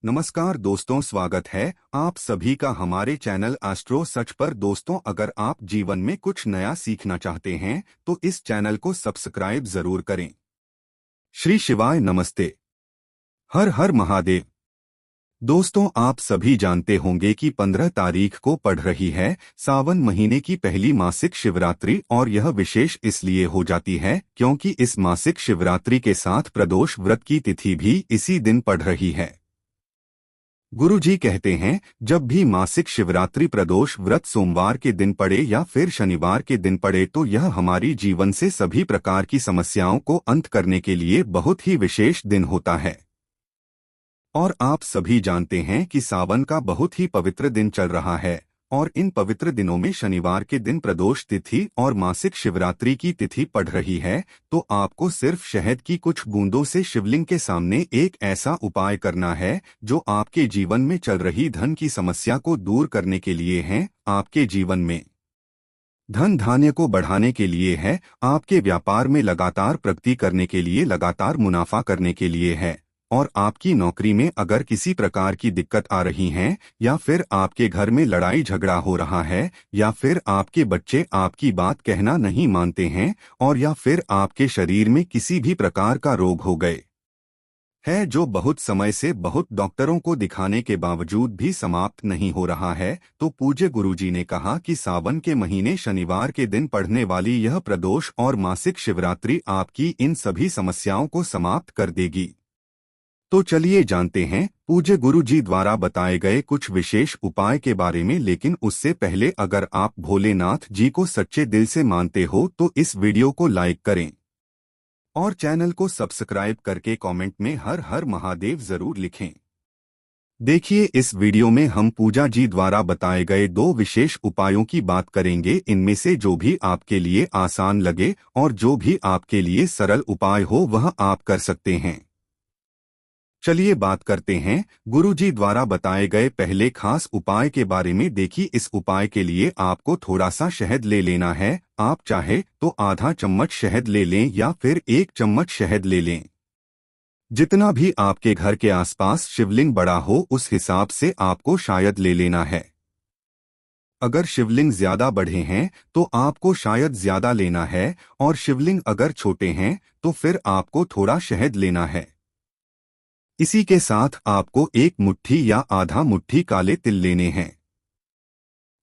नमस्कार दोस्तों, स्वागत है आप सभी का हमारे चैनल एस्ट्रो सच पर। दोस्तों, अगर आप जीवन में कुछ नया सीखना चाहते हैं तो इस चैनल को सब्सक्राइब जरूर करें। श्री शिवाय नमस्ते। हर हर महादेव। दोस्तों, आप सभी जानते होंगे कि 15 तारीख को पड़ रही है सावन महीने की पहली मासिक शिवरात्रि, और यह विशेष इसलिए हो जाती है क्योंकि इस मासिक शिवरात्रि के साथ प्रदोष व्रत की तिथि भी इसी दिन पड़ रही है। गुरुजी कहते हैं, जब भी मासिक शिवरात्रि प्रदोष व्रत सोमवार के दिन पड़े या फिर शनिवार के दिन पड़े तो यह हमारी जीवन से सभी प्रकार की समस्याओं को अंत करने के लिए बहुत ही विशेष दिन होता है। और आप सभी जानते हैं कि सावन का बहुत ही पवित्र दिन चल रहा है, और इन पवित्र दिनों में शनिवार के दिन प्रदोष तिथि और मासिक शिवरात्रि की तिथि पड़ रही है। तो आपको सिर्फ शहद की कुछ बूंदों से शिवलिंग के सामने एक ऐसा उपाय करना है जो आपके जीवन में चल रही धन की समस्या को दूर करने के लिए है, आपके जीवन में धन धान्य को बढ़ाने के लिए है, आपके व्यापार में लगातार प्रगति करने के लिए, लगातार मुनाफा करने के लिए है। और आपकी नौकरी में अगर किसी प्रकार की दिक्कत आ रही है, या फिर आपके घर में लड़ाई झगड़ा हो रहा है, या फिर आपके बच्चे आपकी बात कहना नहीं मानते हैं, और या फिर आपके शरीर में किसी भी प्रकार का रोग हो गए है जो बहुत समय से बहुत डॉक्टरों को दिखाने के बावजूद भी समाप्त नहीं हो रहा है, तो पूज्य गुरुजी ने कहा कि सावन के महीने शनिवार के दिन पड़ने वाली यह प्रदोष और मासिक शिवरात्रि आपकी इन सभी समस्याओं को समाप्त कर देगी। तो चलिए जानते हैं पूज्य गुरु जी द्वारा बताए गए कुछ विशेष उपाय के बारे में। लेकिन उससे पहले, अगर आप भोलेनाथ जी को सच्चे दिल से मानते हो तो इस वीडियो को लाइक करें और चैनल को सब्सक्राइब करके कमेंट में हर हर महादेव जरूर लिखें। देखिए, इस वीडियो में हम पूजा जी द्वारा बताए गए 2 विशेष उपायों की बात करेंगे। इनमें से जो भी आपके लिए आसान लगे और जो भी आपके लिए सरल उपाय हो वह आप कर सकते हैं। चलिए बात करते हैं गुरुजी द्वारा बताए गए पहले खास उपाय के बारे में। देखिए, इस उपाय के लिए आपको थोड़ा सा शहद ले लेना है। आप चाहे तो आधा चम्मच शहद ले लें या फिर 1 चम्मच शहद ले लें। जितना भी आपके घर के आसपास शिवलिंग बड़ा हो उस हिसाब से आपको शायद ले लेना है। अगर शिवलिंग ज्यादा बड़े हैं तो आपको शायद ज्यादा लेना है, और शिवलिंग अगर छोटे हैं तो फिर आपको थोड़ा शहद लेना है। इसी के साथ आपको 1 मुट्ठी या आधा मुट्ठी काले तिल लेने हैं।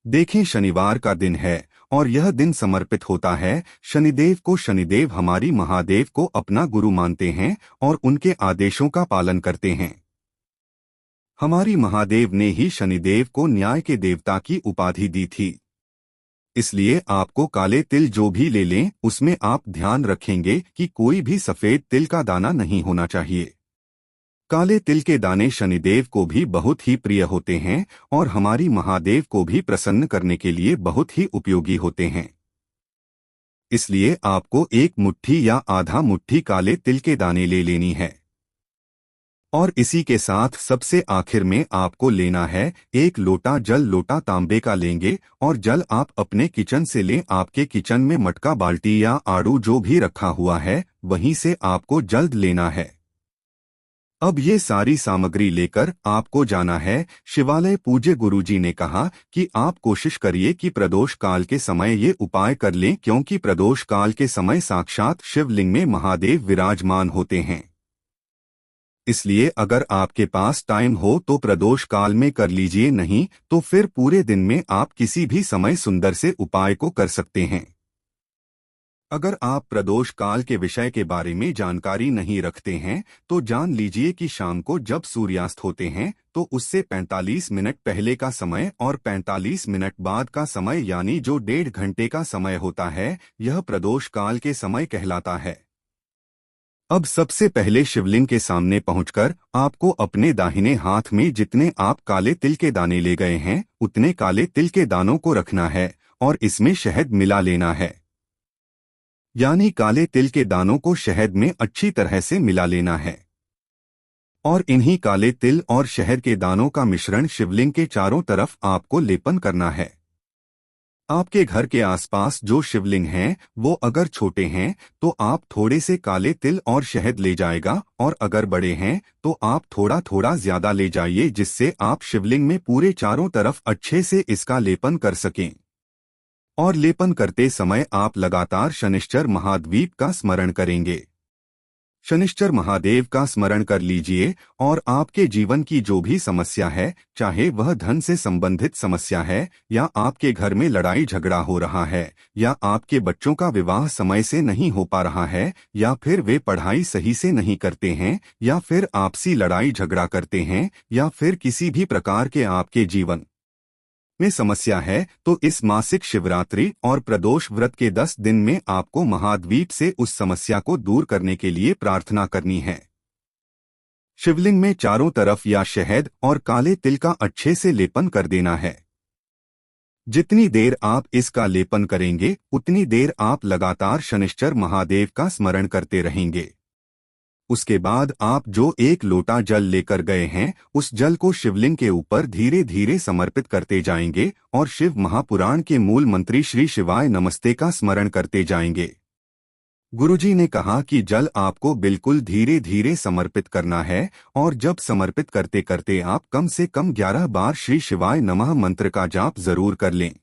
देखें, शनिवार का दिन है और यह दिन समर्पित होता है शनिदेव को। शनिदेव हमारी महादेव को अपना गुरु मानते हैं और उनके आदेशों का पालन करते हैं। हमारी महादेव ने ही शनिदेव को न्याय के देवता की उपाधि दी थी। इसलिए आपको काले तिल जो भी ले लें उसमें आप ध्यान रखेंगे कि कोई भी सफेद तिल का दाना नहीं होना चाहिए। काले तिल के दाने शनिदेव को भी बहुत ही प्रिय होते हैं और हमारी महादेव को भी प्रसन्न करने के लिए बहुत ही उपयोगी होते हैं। इसलिए आपको 1 मुट्ठी या आधा मुट्ठी काले तिल के दाने ले लेनी है। और इसी के साथ सबसे आखिर में आपको लेना है 1 लोटा जल। लोटा तांबे का लेंगे और जल आप अपने किचन से लें। आपके किचन में मटका, बाल्टी या आड़ू जो भी रखा हुआ है वहीं से आपको जल्द लेना है। अब ये सारी सामग्री लेकर आपको जाना है शिवालय। पूज्य गुरुजी ने कहा कि आप कोशिश करिए कि प्रदोष काल के समय ये उपाय कर लें, क्योंकि प्रदोष काल के समय साक्षात शिवलिंग में महादेव विराजमान होते हैं। इसलिए अगर आपके पास टाइम हो तो प्रदोष काल में कर लीजिए, नहीं तो फिर पूरे दिन में आप किसी भी समय सुंदर से उपाय को कर सकते हैं। अगर आप प्रदोष काल के विषय के बारे में जानकारी नहीं रखते हैं तो जान लीजिए कि शाम को जब सूर्यास्त होते हैं तो उससे 45 मिनट पहले का समय और 45 मिनट बाद का समय, यानी जो 1.5 घंटे का समय होता है, यह प्रदोष काल के समय कहलाता है। अब सबसे पहले शिवलिंग के सामने पहुंचकर आपको अपने दाहिने हाथ में जितने आप काले तिल के दाने ले गए हैं उतने काले तिल के दानों को रखना है और इसमें शहद मिला लेना है। यानी काले तिल के दानों को शहद में अच्छी तरह से मिला लेना है और इन्हीं काले तिल और शहद के दानों का मिश्रण शिवलिंग के चारों तरफ आपको लेपन करना है। आपके घर के आसपास जो शिवलिंग हैं, वो अगर छोटे हैं तो आप थोड़े से काले तिल और शहद ले जाएगा, और अगर बड़े हैं तो आप थोड़ा थोड़ा ज्यादा ले जाइए, जिससे आप शिवलिंग में पूरे चारों तरफ अच्छे से इसका लेपन कर सकें। और लेपन करते समय आप लगातार शनिश्चर महाद्वीप का स्मरण करेंगे। शनिश्चर महादेव का स्मरण कर लीजिए, और आपके जीवन की जो भी समस्या है, चाहे वह धन से संबंधित समस्या है, या आपके घर में लड़ाई झगड़ा हो रहा है, या आपके बच्चों का विवाह समय से नहीं हो पा रहा है, या फिर वे पढ़ाई सही से नहीं करते हैं, या फिर आपसी लड़ाई झगड़ा करते हैं, या फिर किसी भी प्रकार के आपके जीवन में समस्या है, तो इस मासिक शिवरात्रि और प्रदोष व्रत के 10 दिन में आपको महाद्वीप से उस समस्या को दूर करने के लिए प्रार्थना करनी है। शिवलिंग में चारों तरफ या शहद और काले तिल का अच्छे से लेपन कर देना है। जितनी देर आप इसका लेपन करेंगे, उतनी देर आप लगातार शनिश्चर महादेव का स्मरण करते रहेंगे। उसके बाद आप जो 1 लोटा जल लेकर गए हैं, उस जल को शिवलिंग के ऊपर धीरे धीरे समर्पित करते जाएंगे, और शिव महापुराण के मूल मंत्री श्री शिवाय नमस्ते का स्मरण करते जाएंगे। गुरुजी ने कहा कि जल आपको बिल्कुल धीरे धीरे समर्पित करना है, और जब समर्पित करते करते आप कम से कम 11 बार श्री शिवाय नमः मंत्र का जाप जरूर कर लें।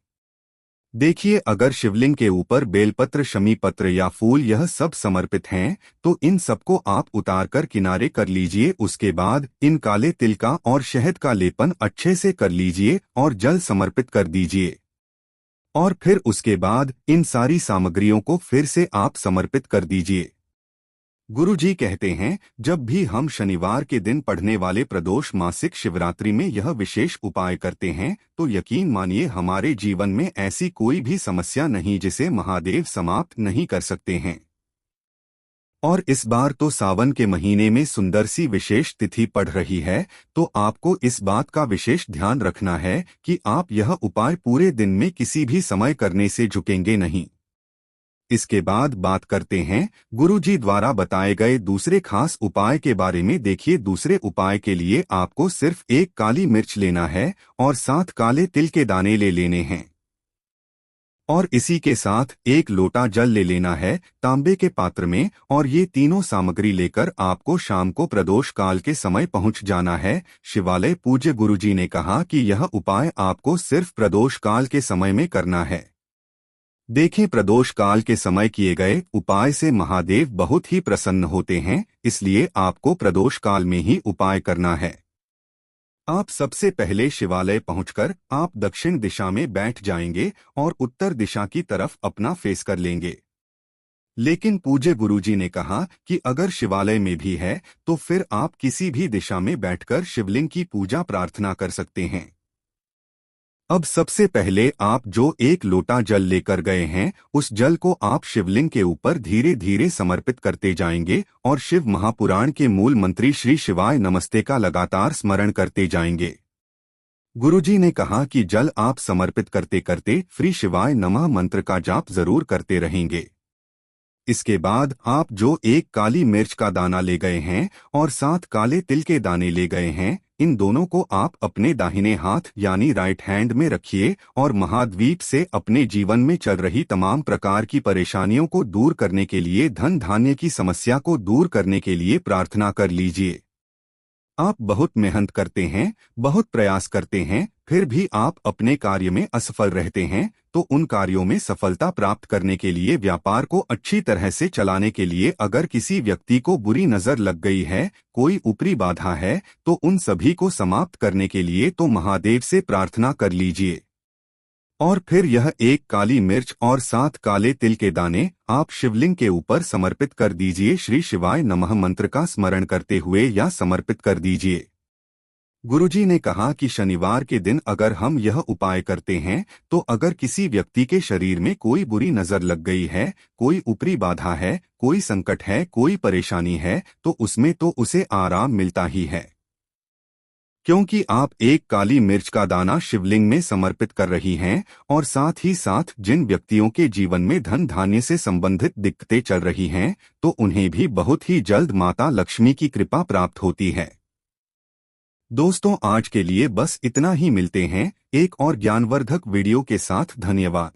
देखिए, अगर शिवलिंग के ऊपर बेलपत्र, शमी पत्र या फूल यह सब समर्पित हैं, तो इन सबको आप उतार कर किनारे कर लीजिए। उसके बाद इन काले तिल का और शहद का लेपन अच्छे से कर लीजिए और जल समर्पित कर दीजिए। और फिर उसके बाद इन सारी सामग्रियों को फिर से आप समर्पित कर दीजिए। गुरुजी कहते हैं, जब भी हम शनिवार के दिन पढ़ने वाले प्रदोष मासिक शिवरात्रि में यह विशेष उपाय करते हैं, तो यकीन मानिए हमारे जीवन में ऐसी कोई भी समस्या नहीं जिसे महादेव समाप्त नहीं कर सकते हैं। और इस बार तो सावन के महीने में सुंदर सी विशेष तिथि पड़ रही है, तो आपको इस बात का विशेष ध्यान रखना है कि आप यह उपाय पूरे दिन में किसी भी समय करने से झुकेंगे नहीं। इसके बाद बात करते हैं गुरुजी द्वारा बताए गए दूसरे खास उपाय के बारे में। देखिए, दूसरे उपाय के लिए आपको सिर्फ 1 काली मिर्च लेना है और 7 काले तिल के दाने ले लेने हैं, और इसी के साथ 1 लोटा जल ले लेना है तांबे के पात्र में, और ये तीनों सामग्री लेकर आपको शाम को प्रदोष काल के समय पहुंच जाना है शिवालय। पूज्य गुरुजी ने कहा कि यह उपाय आपको सिर्फ प्रदोष काल के समय में करना है। देखें, प्रदोष काल के समय किए गए उपाय से महादेव बहुत ही प्रसन्न होते हैं, इसलिए आपको प्रदोष काल में ही उपाय करना है। आप सबसे पहले शिवालय पहुंचकर आप दक्षिण दिशा में बैठ जाएंगे और उत्तर दिशा की तरफ अपना फेस कर लेंगे। लेकिन पूज्य गुरुजी ने कहा कि अगर शिवालय में भी है तो फिर आप किसी भी दिशा में बैठकर शिवलिंग की पूजा प्रार्थना कर सकते हैं। अब सबसे पहले आप जो 1 लोटा जल लेकर गए हैं, उस जल को आप शिवलिंग के ऊपर धीरे धीरे समर्पित करते जाएंगे और शिव महापुराण के मूल मंत्री श्री शिवाय नमस्ते का लगातार स्मरण करते जाएंगे। गुरुजी ने कहा कि जल आप समर्पित करते करते श्री शिवाय नमः मंत्र का जाप जरूर करते रहेंगे। इसके बाद आप जो 1 काली मिर्च का दाना ले गए हैं और 7 काले तिल के दाने ले गए हैं, इन दोनों को आप अपने दाहिने हाथ यानी राइट हैंड में रखिए और महाद्वीप से अपने जीवन में चल रही तमाम प्रकार की परेशानियों को दूर करने के लिए, धन धान्य की समस्या को दूर करने के लिए प्रार्थना कर लीजिए। आप बहुत मेहनत करते हैं, बहुत प्रयास करते हैं, फिर भी आप अपने कार्य में असफल रहते हैं, तो उन कार्यों में सफलता प्राप्त करने के लिए, व्यापार को अच्छी तरह से चलाने के लिए अगर किसी व्यक्ति को बुरी नजर लग गई है, कोई ऊपरी बाधा है, तो उन सभी को समाप्त करने के लिए तो महादेव से प्रार्थना कर लीजिए। और फिर यह 1 काली मिर्च और 7 काले तिल के दाने आप शिवलिंग के ऊपर समर्पित कर दीजिए। श्री शिवाय नमः मंत्र का स्मरण करते हुए या समर्पित कर दीजिए। गुरुजी ने कहा कि शनिवार के दिन अगर हम यह उपाय करते हैं, तो अगर किसी व्यक्ति के शरीर में कोई बुरी नजर लग गई है, कोई ऊपरी बाधा है, कोई संकट है, कोई परेशानी है, तो उसमें तो उसे आराम मिलता ही है, क्योंकि आप 1 काली मिर्च का दाना शिवलिंग में समर्पित कर रही हैं, और साथ ही साथ जिन व्यक्तियों के जीवन में धन धान्य से संबंधित दिक्कतें चल रही हैं, तो उन्हें भी बहुत ही जल्द माता लक्ष्मी की कृपा प्राप्त होती है। दोस्तों आज के लिए बस इतना ही, मिलते हैं एक और ज्ञानवर्धक वीडियो के साथ। धन्यवाद।